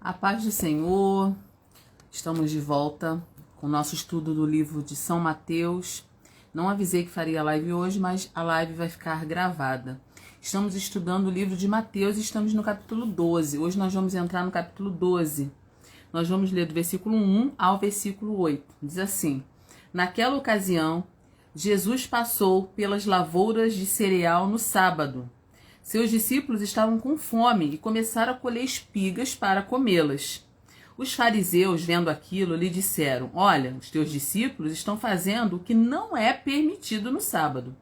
A paz do Senhor, estamos de volta com o nosso estudo do livro de São Mateus. Não avisei que faria live hoje, mas a live vai ficar gravada. Estamos estudando o livro de Mateus e estamos no capítulo 12. Hoje nós vamos entrar no capítulo 12. Nós vamos ler do versículo 1 ao versículo 8. Diz assim: Naquela ocasião, Jesus passou pelas lavouras de cereal no sábado. Seus discípulos estavam com fome e começaram a colher espigas para comê-las. Os fariseus, vendo aquilo, lhe disseram: Olha, os teus discípulos estão fazendo o que não é permitido no sábado.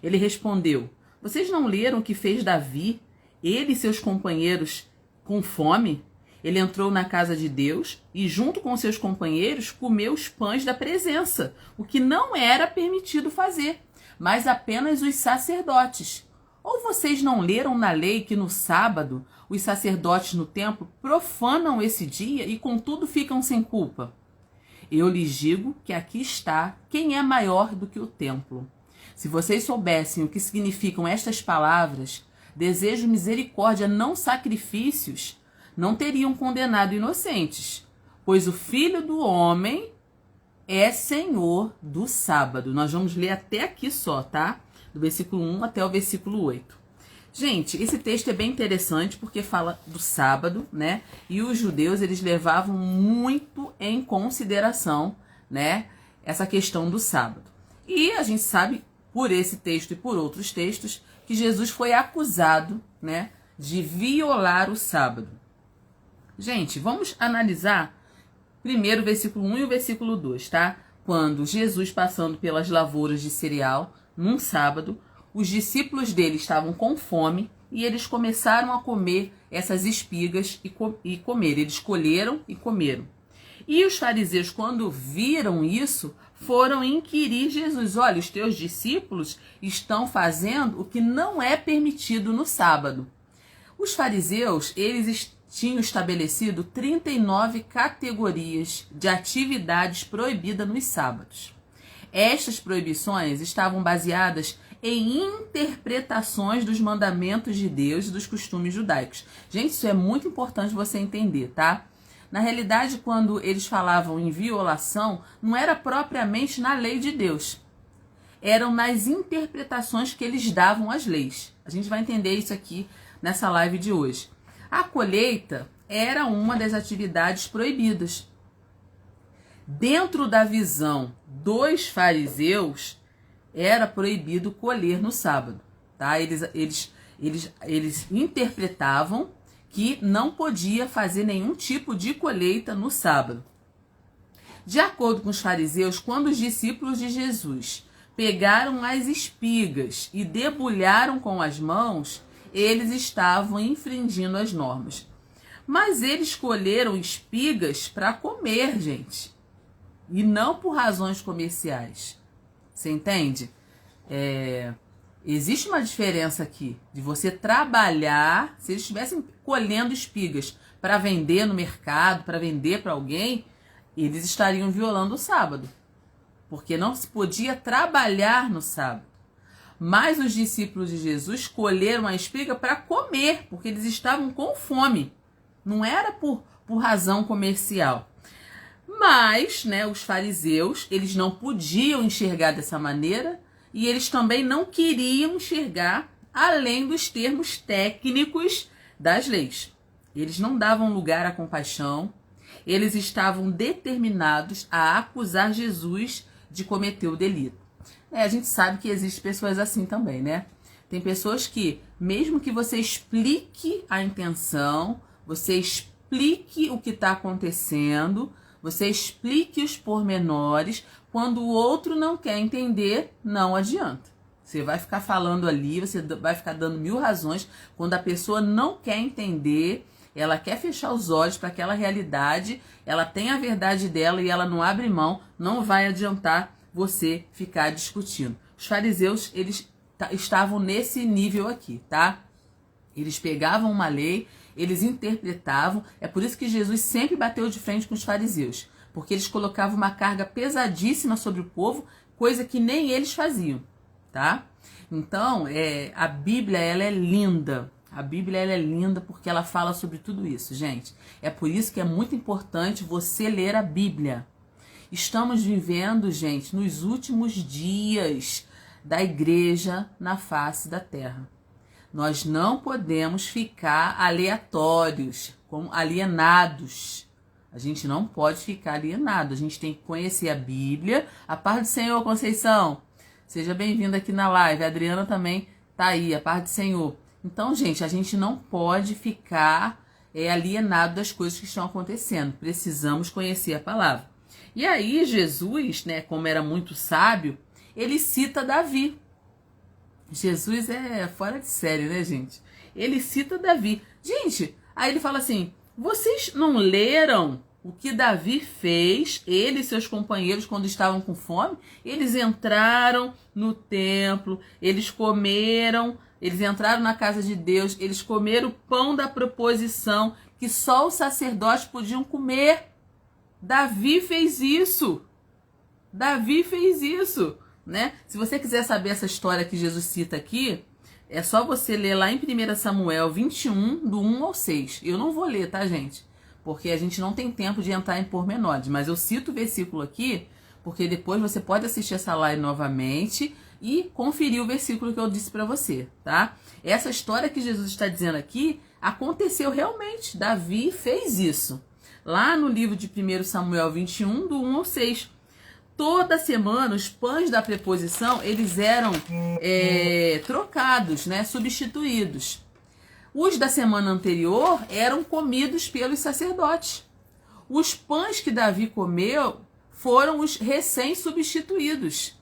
Ele respondeu: Vocês não leram o que fez Davi, ele e seus companheiros, com fome? Ele entrou na casa de Deus e, junto com seus companheiros, comeu os pães da presença, o que não era permitido fazer, mas apenas os sacerdotes. Ou vocês não leram na lei que no sábado os sacerdotes no templo profanam esse dia e contudo ficam sem culpa? Eu lhes digo que aqui está quem é maior do que o templo. Se vocês soubessem o que significam estas palavras, desejo misericórdia, não sacrifícios, não teriam condenado inocentes, pois o Filho do Homem é Senhor do sábado. Nós vamos ler até aqui só, tá? Do versículo 1 até o versículo 8. Gente, esse texto é bem interessante porque fala do sábado, né? E os judeus, eles levavam muito em consideração, né, essa questão do sábado. E a gente sabe, por esse texto e por outros textos, que Jesus foi acusado, né, de violar o sábado. Gente, vamos analisar primeiro o versículo 1 e o versículo 2, tá? Quando Jesus, passando pelas lavouras de cereal, num sábado, os discípulos dele estavam com fome e eles começaram a comer essas espigas e comer. Eles colheram e comeram. E os fariseus, quando viram isso, foram inquirir Jesus. Olha, os teus discípulos estão fazendo o que não é permitido no sábado. Os fariseus, eles tinham estabelecido 39 categorias de atividades proibidas nos sábados. Estas proibições estavam baseadas em interpretações dos mandamentos de Deus e dos costumes judaicos. Gente, isso é muito importante você entender, tá? Na realidade, quando eles falavam em violação, não era propriamente na lei de Deus. Eram nas interpretações que eles davam às leis. A gente vai entender isso aqui nessa live de hoje. A colheita era uma das atividades proibidas. Dentro da visão dos fariseus, era proibido colher no sábado, tá? Eles interpretavam que não podia fazer nenhum tipo de colheita no sábado. De acordo com os fariseus, quando os discípulos de Jesus pegaram as espigas e debulharam com as mãos, eles estavam infringindo as normas. Mas eles colheram espigas para comer, gente. E não por razões comerciais. Você entende? Existe uma diferença aqui de você trabalhar. Se eles estivessem colhendo espigas para vender no mercado, para vender para alguém, eles estariam violando o sábado. Porque não se podia trabalhar no sábado. Mas os discípulos de Jesus colheram a espiga para comer, porque eles estavam com fome. Não era por razão comercial. Mas, né, os fariseus, eles não podiam enxergar dessa maneira e eles também não queriam enxergar além dos termos técnicos das leis. Eles não davam lugar à compaixão, eles estavam determinados a acusar Jesus de cometer o delito. A gente sabe que existem pessoas assim também, né? Tem pessoas que, mesmo que você explique a intenção, você explique o que está acontecendo, você explique os pormenores, quando o outro não quer entender, não adianta. Você vai ficar falando ali, você vai ficar dando 1000 razões. Quando a pessoa não quer entender, ela quer fechar os olhos para aquela realidade, ela tem a verdade dela e ela não abre mão, não vai adiantar você ficar discutindo. Os fariseus, eles estavam nesse nível aqui, tá? Eles pegavam uma lei, eles interpretavam. É por isso que Jesus sempre bateu de frente com os fariseus, porque eles colocavam uma carga pesadíssima sobre o povo, coisa que nem eles faziam, tá? Então, a Bíblia, ela é linda. A Bíblia ela é linda porque ela fala sobre tudo isso, gente. É por isso que é muito importante você ler a Bíblia. Estamos vivendo, gente, nos últimos dias da igreja na face da terra. Nós não podemos ficar aleatórios, como alienados. A gente não pode ficar alienado. A gente tem que conhecer a Bíblia. A paz do Senhor, Conceição. Seja bem-vinda aqui na live. A Adriana também tá aí. A paz do Senhor. Então, gente, a gente não pode ficar alienado das coisas que estão acontecendo. Precisamos conhecer a palavra. E aí, Jesus, né, como era muito sábio, ele cita Davi. Jesus é fora de série, né, gente? Ele cita Davi. Gente, aí ele fala assim, vocês não leram o que Davi fez, ele e seus companheiros, quando estavam com fome? Eles entraram no templo, eles comeram, eles entraram na casa de Deus, eles comeram o pão da proposição, que só os sacerdotes podiam comer. Davi fez isso. Davi fez isso, né? Se você quiser saber essa história que Jesus cita aqui, é só você ler lá em 1 Samuel 21, do 1 ao 6. Eu não vou ler, tá, gente? Porque a gente não tem tempo de entrar em pormenores. Mas eu cito o versículo aqui, porque depois você pode assistir essa live novamente e conferir o versículo que eu disse para você, tá? Essa história que Jesus está dizendo aqui aconteceu realmente. Davi fez isso. Lá no livro de 1 Samuel 21, do 1 ao 6. Toda semana os pães da preposição, eles eram trocados, né, substituídos. Os da semana anterior eram comidos pelos sacerdotes. Os pães que Davi comeu foram os recém-substituídos.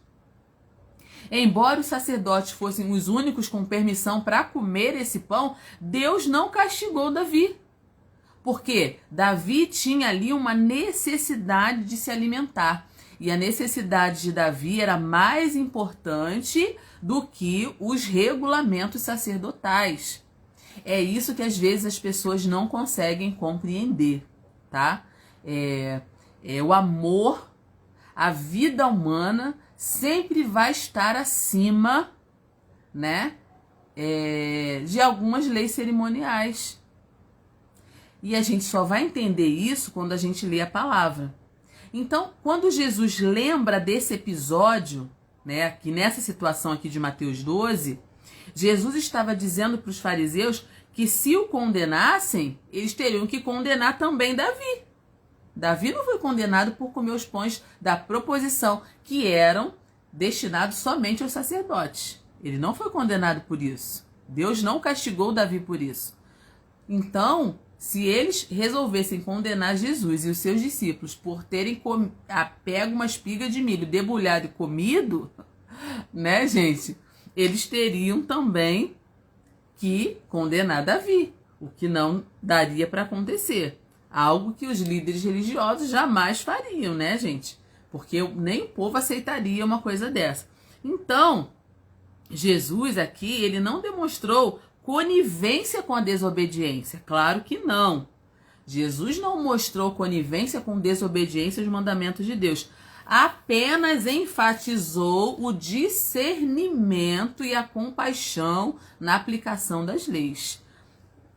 Embora os sacerdotes fossem os únicos com permissão para comer esse pão, Deus não castigou Davi. Porque Davi tinha ali uma necessidade de se alimentar. E a necessidade de Davi era mais importante do que os regulamentos sacerdotais. É isso que às vezes as pessoas não conseguem compreender, tá? O amor, a vida humana sempre vai estar acima, né, de algumas leis cerimoniais. E a gente só vai entender isso quando a gente lê a palavra. Então, quando Jesus lembra desse episódio, né, que nessa situação aqui de Mateus 12, Jesus estava dizendo para os fariseus que se o condenassem, eles teriam que condenar também Davi. Davi não foi condenado por comer os pães da proposição, que eram destinados somente aos sacerdotes. Ele não foi condenado por isso. Deus não castigou Davi por isso. Então, se eles resolvessem condenar Jesus e os seus discípulos por terem pego uma espiga de milho, debulhado e comido, né, gente? Eles teriam também que condenar Davi, o que não daria para acontecer. Algo que os líderes religiosos jamais fariam, né, gente? Porque nem o povo aceitaria uma coisa dessa. Então, Jesus aqui, ele não demonstrou conivência com a desobediência. Claro que não. Jesus não mostrou conivência com desobediência aos mandamentos de Deus. Apenas enfatizou o discernimento e a compaixão na aplicação das leis.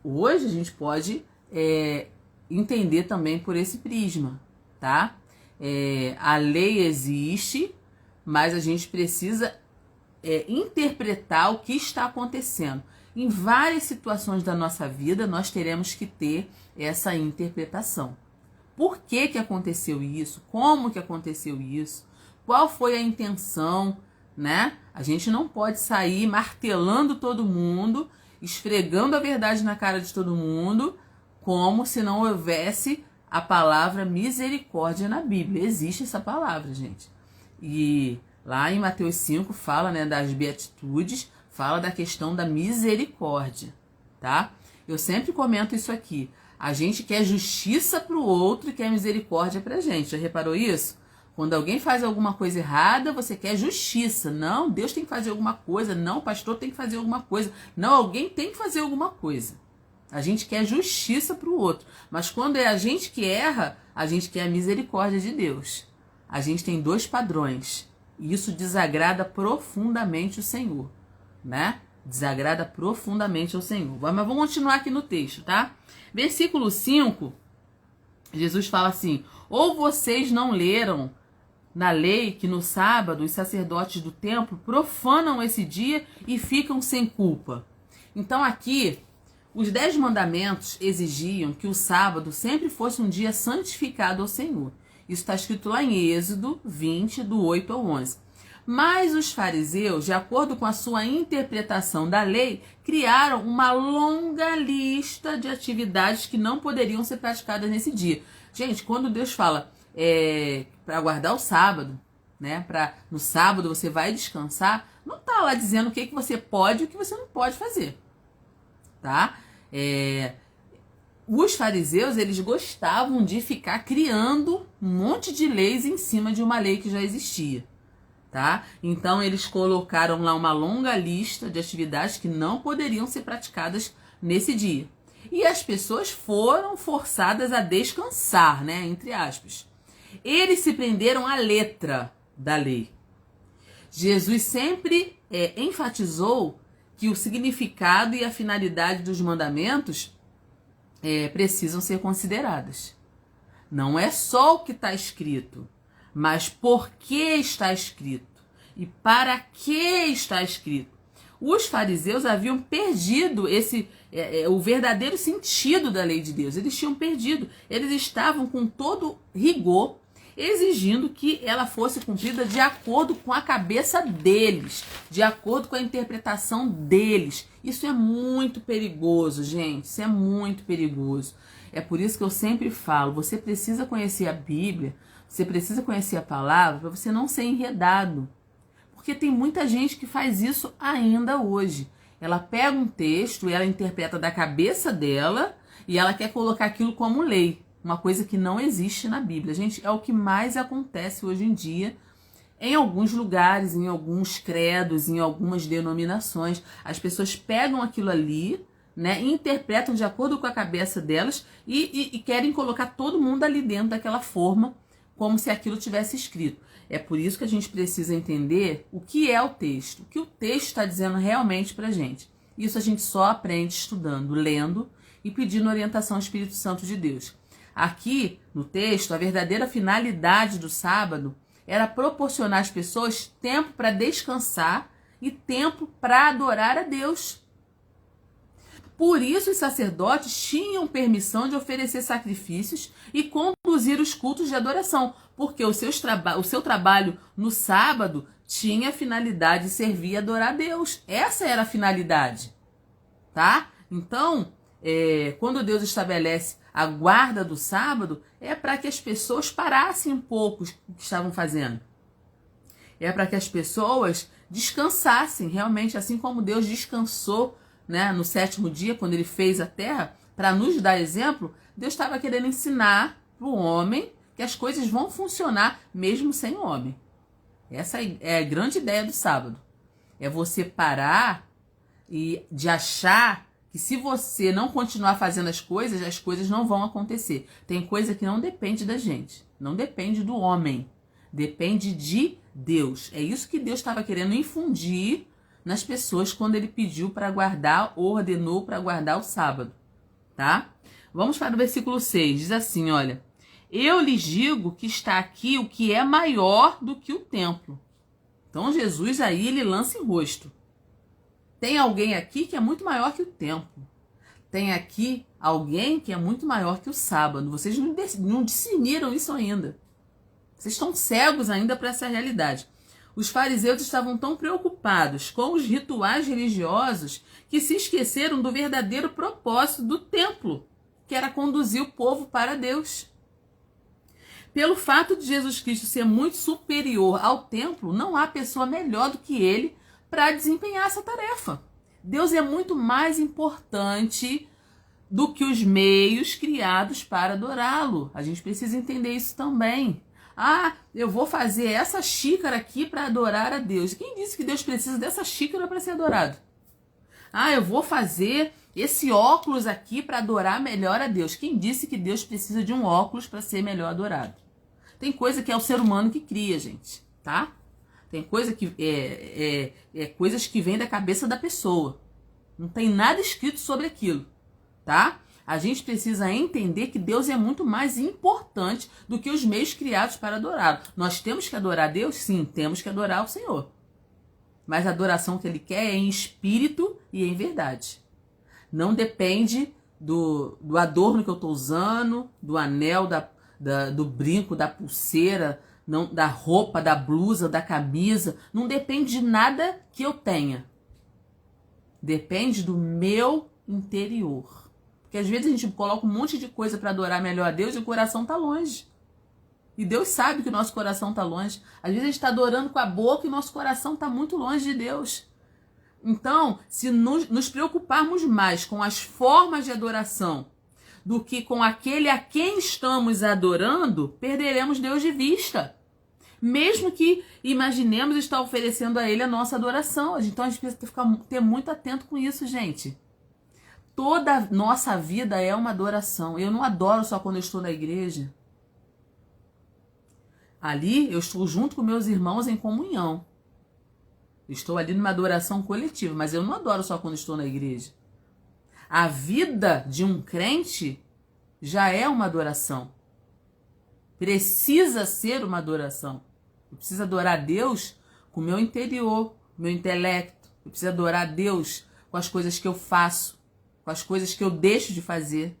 Hoje a gente pode entender também por esse prisma, tá? A lei existe, mas a gente precisa interpretar o que está acontecendo. Em várias situações da nossa vida, nós teremos que ter essa interpretação. Por que que aconteceu isso? Como que aconteceu isso? Qual foi a intenção, né? A gente não pode sair martelando todo mundo, esfregando a verdade na cara de todo mundo, como se não houvesse a palavra misericórdia na Bíblia. Existe essa palavra, gente. E lá em Mateus 5 fala, né, das beatitudes, fala da questão da misericórdia, tá? Eu sempre comento isso aqui. A gente quer justiça para o outro e quer misericórdia para a gente. Já reparou isso? Quando alguém faz alguma coisa errada, você quer justiça. Não, Deus tem que fazer alguma coisa. Não, o pastor tem que fazer alguma coisa. Não, alguém tem que fazer alguma coisa. A gente quer justiça para o outro. Mas quando é a gente que erra, a gente quer a misericórdia de Deus. A gente tem dois padrões. E isso desagrada profundamente o Senhor, né? Desagrada profundamente ao Senhor. Mas vamos continuar aqui no texto, tá? Versículo 5, Jesus fala assim: ou vocês não leram na lei que no sábado os sacerdotes do templo profanam esse dia e ficam sem culpa. Então aqui, os 10 mandamentos exigiam que o sábado sempre fosse um dia santificado ao Senhor. Isso está escrito lá em Êxodo 20, do 8 ao 11. Mas os fariseus, de acordo com a sua interpretação da lei, criaram uma longa lista de atividades que não poderiam ser praticadas nesse dia. Gente, quando Deus fala para guardar o sábado, né? No sábado você vai descansar, não está lá dizendo o que você pode e o que você não pode fazer. Tá? Os fariseus, eles gostavam de ficar criando um monte de leis em cima de uma lei que já existia. Tá? Então eles colocaram lá uma longa lista de atividades que não poderiam ser praticadas nesse dia. E as pessoas foram forçadas a descansar, né? Entre aspas. Eles se prenderam à letra da lei. Jesus sempre enfatizou que o significado e a finalidade dos mandamentos precisam ser consideradas. Não é só o que está escrito, mas por que está escrito e para que está escrito. Os fariseus haviam perdido o verdadeiro sentido da lei de Deus. Eles tinham perdido. Eles estavam com todo rigor exigindo que ela fosse cumprida de acordo com a cabeça deles, de acordo com a interpretação deles. Isso é muito perigoso, gente. Isso é muito perigoso. É por isso que eu sempre falo, você precisa conhecer a Bíblia, você precisa conhecer a palavra para você não ser enredado. Porque tem muita gente que faz isso ainda hoje. Ela pega um texto e ela interpreta da cabeça dela e ela quer colocar aquilo como lei. Uma coisa que não existe na Bíblia. Gente, é o que mais acontece hoje em dia em alguns lugares, em alguns credos, em algumas denominações. As pessoas pegam aquilo ali, né, e interpretam de acordo com a cabeça delas e querem colocar todo mundo ali dentro daquela forma, como se aquilo tivesse escrito. É por isso que a gente precisa entender o que é o texto, o que o texto está dizendo realmente para a gente. Isso a gente só aprende estudando, lendo e pedindo orientação ao Espírito Santo de Deus. Aqui, no texto, a verdadeira finalidade do sábado era proporcionar às pessoas tempo para descansar e tempo para adorar a Deus. Por isso, os sacerdotes tinham permissão de oferecer sacrifícios e conduzir os cultos de adoração, porque o seu trabalho no sábado tinha a finalidade de servir e adorar a Deus. Essa era a finalidade, tá? Então, quando Deus estabelece a guarda do sábado, é para que as pessoas parassem um pouco o que estavam fazendo. É para que as pessoas descansassem, realmente, assim como Deus descansou, né, no 7º dia, quando ele fez a terra, para nos dar exemplo. Deus estava querendo ensinar para o homem que as coisas vão funcionar mesmo sem o homem. Essa é a grande ideia do sábado. É você parar e de achar que se você não continuar fazendo as coisas não vão acontecer. Tem coisa que não depende da gente, não depende do homem, depende de Deus. É isso que Deus estava querendo infundir nas pessoas quando ele pediu para guardar, ordenou para guardar o sábado, tá? Vamos para o versículo 6, diz assim, olha: eu lhes digo que está aqui o que é maior do que o templo. Então Jesus aí, ele lança em rosto. Tem alguém aqui que é muito maior que o templo. Tem aqui alguém que é muito maior que o sábado. Vocês não discerniram isso ainda. Vocês estão cegos ainda para essa realidade. Os fariseus estavam tão preocupados com os rituais religiosos que se esqueceram do verdadeiro propósito do templo, que era conduzir o povo para Deus. Pelo fato de Jesus Cristo ser muito superior ao templo, não há pessoa melhor do que ele para desempenhar essa tarefa. Deus é muito mais importante do que os meios criados para adorá-lo. A gente precisa entender isso também. Ah, eu vou fazer essa xícara aqui para adorar a Deus. Quem disse que Deus precisa dessa xícara para ser adorado? Ah, eu vou fazer esse óculos aqui para adorar melhor a Deus. Quem disse que Deus precisa de um óculos para ser melhor adorado? Tem coisa que é o ser humano que cria, gente, tá? Tem coisa que coisas que vêm da cabeça da pessoa. Não tem nada escrito sobre aquilo, tá? A gente precisa entender que Deus é muito mais importante do que os meios criados para adorá-lo. Nós temos que adorar Deus? Sim, temos que adorar o Senhor. Mas a adoração que Ele quer é em espírito e em verdade. Não depende do adorno que eu estou usando, do anel, do brinco, da pulseira, não, da roupa, da blusa, da camisa. Não depende de nada que eu tenha. Depende do meu interior. Porque às vezes a gente coloca um monte de coisa para adorar melhor a Deus e o coração está longe. E Deus sabe que o nosso coração está longe. Às vezes a gente está adorando com a boca e o nosso coração está muito longe de Deus. Então, se nos preocuparmos mais com as formas de adoração do que com aquele a quem estamos adorando, perderemos Deus de vista. Mesmo que imaginemos estar oferecendo a Ele a nossa adoração. Então a gente precisa ter muito atento com isso, gente. Toda a nossa vida é uma adoração. Eu não adoro só quando eu estou na igreja. Ali eu estou junto com meus irmãos em comunhão. Estou ali numa adoração coletiva, mas eu não adoro só quando estou na igreja. A vida de um crente já é uma adoração. Precisa ser uma adoração. Eu preciso adorar a Deus com o meu interior, meu intelecto. Eu preciso adorar a Deus com as coisas que eu faço, com as coisas que eu deixo de fazer.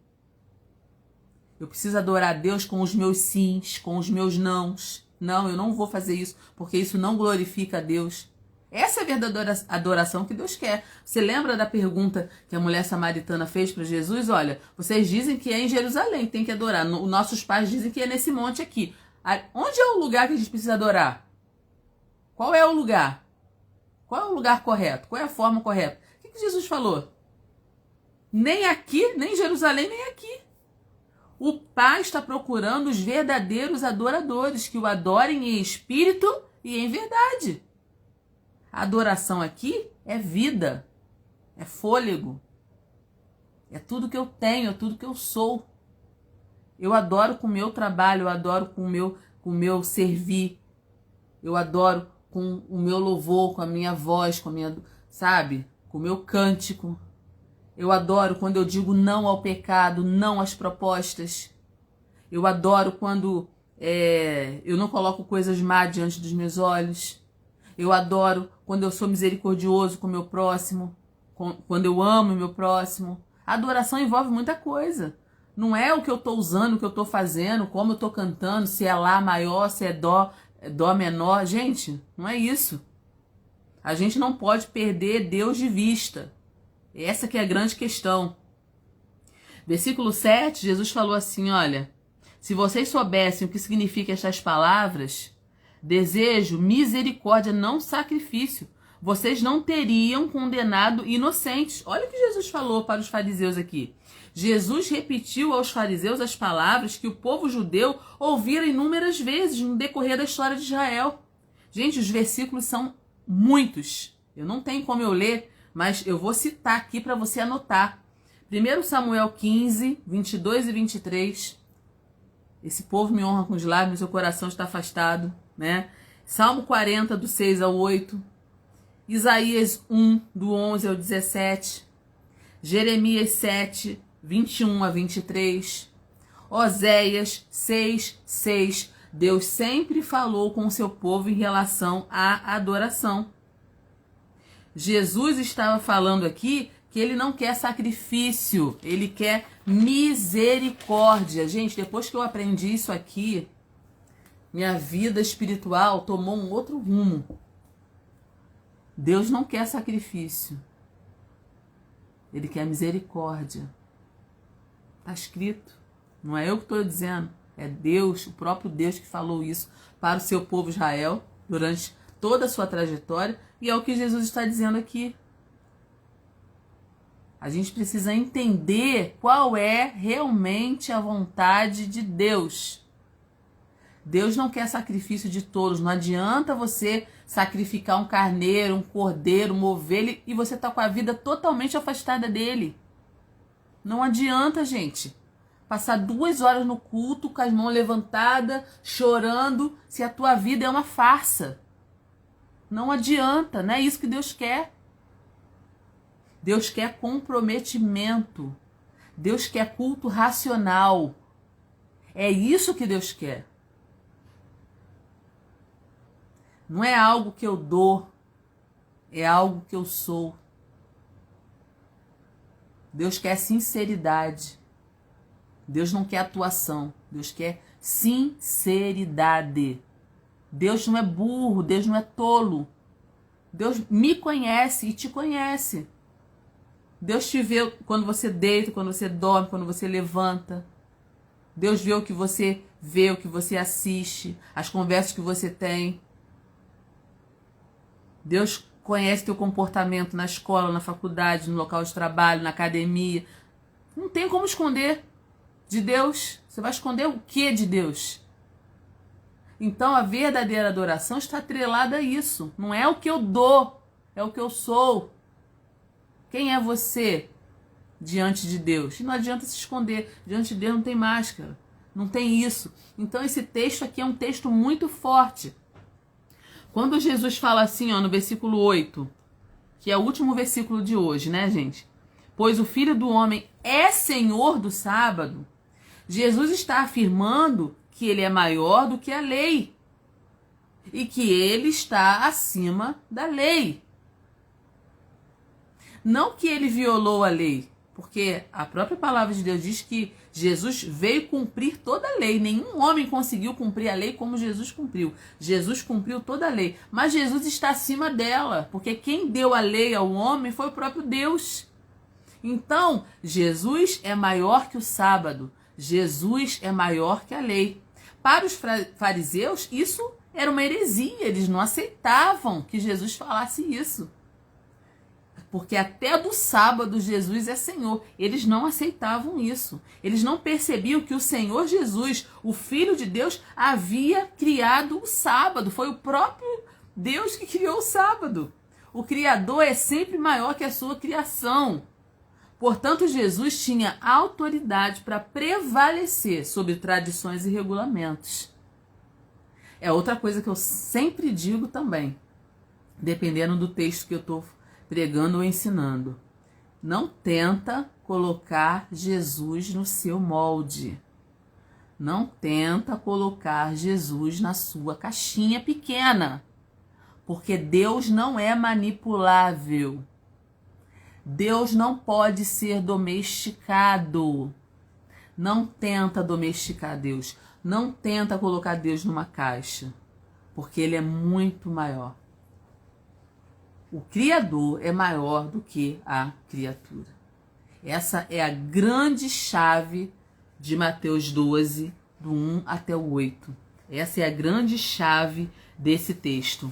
Eu preciso adorar a Deus com os meus sims, com os meus nãos. Não, eu não vou fazer isso, porque isso não glorifica a Deus. Essa é a verdadeira adoração que Deus quer. Você lembra da pergunta que a mulher samaritana fez para Jesus? Olha, vocês dizem que é em Jerusalém que tem que adorar. Nossos pais dizem que é nesse monte aqui. Onde é o lugar que a gente precisa adorar? Qual é o lugar? Qual é o lugar correto? Qual é a forma correta? O que Jesus falou? Nem aqui, nem em Jerusalém, nem aqui. O Pai está procurando os verdadeiros adoradores que o adorem em espírito e em verdade. A adoração aqui é vida, é fôlego, é tudo que eu tenho, é tudo que eu sou. Eu adoro com o meu trabalho, eu adoro com o meu servir, eu adoro com o meu louvor, com a minha voz, com a minha, sabe, com o meu cântico. Eu adoro quando eu digo não ao pecado, não às propostas. Eu adoro quando eu não coloco coisas má diante dos meus olhos. Eu adoro quando eu sou misericordioso com o meu próximo, quando eu amo o meu próximo. A adoração envolve muita coisa. Não é o que eu estou usando, o que eu estou fazendo, como eu estou cantando, se é Lá maior, se é dó menor. Gente, não é isso. A gente não pode perder Deus de vista. Essa que é a grande questão. Versículo 7, Jesus falou assim, olha, se vocês soubessem o que significam estas palavras, desejo, misericórdia, não sacrifício, vocês não teriam condenado inocentes. Olha o que Jesus falou para os fariseus aqui. Jesus repetiu aos fariseus as palavras que o povo judeu ouvira inúmeras vezes no decorrer da história de Israel. Gente, os versículos são muitos. Eu não tenho como eu ler, mas eu vou citar aqui para você anotar. 1 Samuel 15, 22 e 23. Esse povo me honra com os lábios, seu coração está afastado, né? Salmo 40, do 6 ao 8. Isaías 1, do 11 ao 17. Jeremias 7, 21 a 23. Oséias 6, 6. Deus sempre falou com o seu povo em relação à adoração. Jesus estava falando aqui que ele não quer sacrifício, ele quer misericórdia. Gente, depois que eu aprendi isso aqui, minha vida espiritual tomou um outro rumo. Deus não quer sacrifício, ele quer misericórdia. Está escrito, não é eu que estou dizendo, é Deus, o próprio Deus que falou isso para o seu povo Israel durante toda a sua trajetória. E é o que Jesus está dizendo aqui. A gente precisa entender qual é realmente a vontade de Deus. Deus não quer sacrifício de todos. Não adianta você sacrificar um carneiro, um cordeiro, uma ovelha e você está com a vida totalmente afastada dele. Não adianta, gente. Passar 2 horas no culto com as mãos levantadas, chorando, se a tua vida é uma farsa. Não adianta, não é isso que Deus quer. Deus quer comprometimento. Deus quer culto racional. É isso que Deus quer. Não é algo que eu dou, é algo que eu sou. Deus quer sinceridade. Deus não quer atuação. Deus quer sinceridade. Deus não é burro, Deus não é tolo. Deus me conhece e te conhece. Deus te vê quando você deita, quando você dorme, quando você levanta. Deus vê o que você vê, o que você assiste, as conversas que você tem. Deus conhece teu comportamento na escola, na faculdade, no local de trabalho, na academia. Não tem como esconder de Deus. Você vai esconder o que de Deus? Então a verdadeira adoração está atrelada a isso. Não é o que eu dou, é o que eu sou. Quem é você diante de Deus? E não adianta se esconder. Diante de Deus não tem máscara. Não tem isso. Então esse texto aqui é um texto muito forte. Quando Jesus fala assim, ó, no versículo 8, que é o último versículo de hoje, né, gente? Pois o Filho do Homem é Senhor do sábado. Jesus está afirmando que ele é maior do que a lei. E que ele está acima da lei. Não que ele violou a lei, porque a própria palavra de Deus diz que Jesus veio cumprir toda a lei. Nenhum homem conseguiu cumprir a lei como Jesus cumpriu. Jesus cumpriu toda a lei. Mas Jesus está acima dela, porque quem deu a lei ao homem foi o próprio Deus. Então, Jesus é maior que o sábado. Jesus é maior que a lei. Para os fariseus, isso era uma heresia. Eles não aceitavam que Jesus falasse isso. Porque até do sábado Jesus é Senhor. Eles não aceitavam isso. Eles não percebiam que o Senhor Jesus, o Filho de Deus, havia criado o sábado. Foi o próprio Deus que criou o sábado. O Criador é sempre maior que a sua criação. Portanto, Jesus tinha autoridade para prevalecer sobre tradições e regulamentos. É outra coisa que eu sempre digo também, dependendo do texto que eu estou pregando ou ensinando. Não tenta colocar Jesus no seu molde. Não tenta colocar Jesus na sua caixinha pequena. Porque Deus não é manipulável. Deus não pode ser domesticado. Não tenta domesticar Deus. Não tenta colocar Deus numa caixa. Porque ele é muito maior. O Criador é maior do que a criatura. Essa é a grande chave de Mateus 12, do 1 até o 8. Essa é a grande chave desse texto.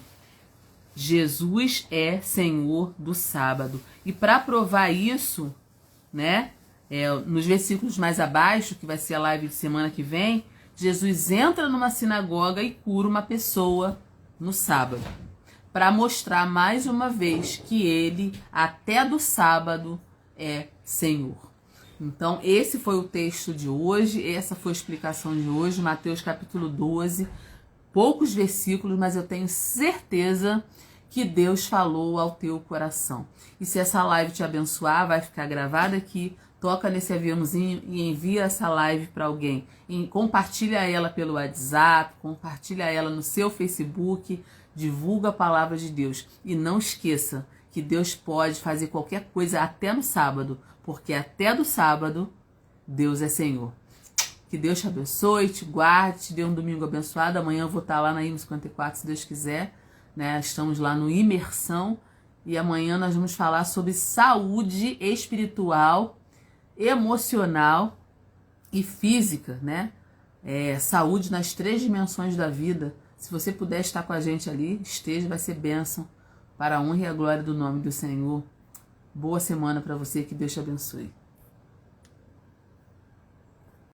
Jesus é Senhor do sábado. E para provar isso, né, nos versículos mais abaixo, que vai ser a live de semana que vem, Jesus entra numa sinagoga e cura uma pessoa no sábado, para mostrar mais uma vez que ele, até do sábado, é Senhor. Então, esse foi o texto de hoje, essa foi a explicação de hoje, Mateus capítulo 12, poucos versículos, mas eu tenho certeza que Deus falou ao teu coração. E se essa live te abençoar, vai ficar gravada aqui, toca nesse aviãozinho e envia essa live para alguém. E compartilha ela pelo WhatsApp, compartilha ela no seu Facebook, divulga a palavra de Deus. E não esqueça que Deus pode fazer qualquer coisa até no sábado, porque até do sábado Deus é Senhor. Que Deus te abençoe, te guarde, te dê um domingo abençoado. Amanhã eu vou estar lá na IMA54, se Deus quiser. Né? Estamos lá no Imersão e amanhã nós vamos falar sobre saúde espiritual, emocional e física, né? Saúde nas 3 dimensões da vida. Se você puder estar com a gente ali, esteja, vai ser bênção para a honra e a glória do nome do Senhor. Boa semana para você, que Deus te abençoe.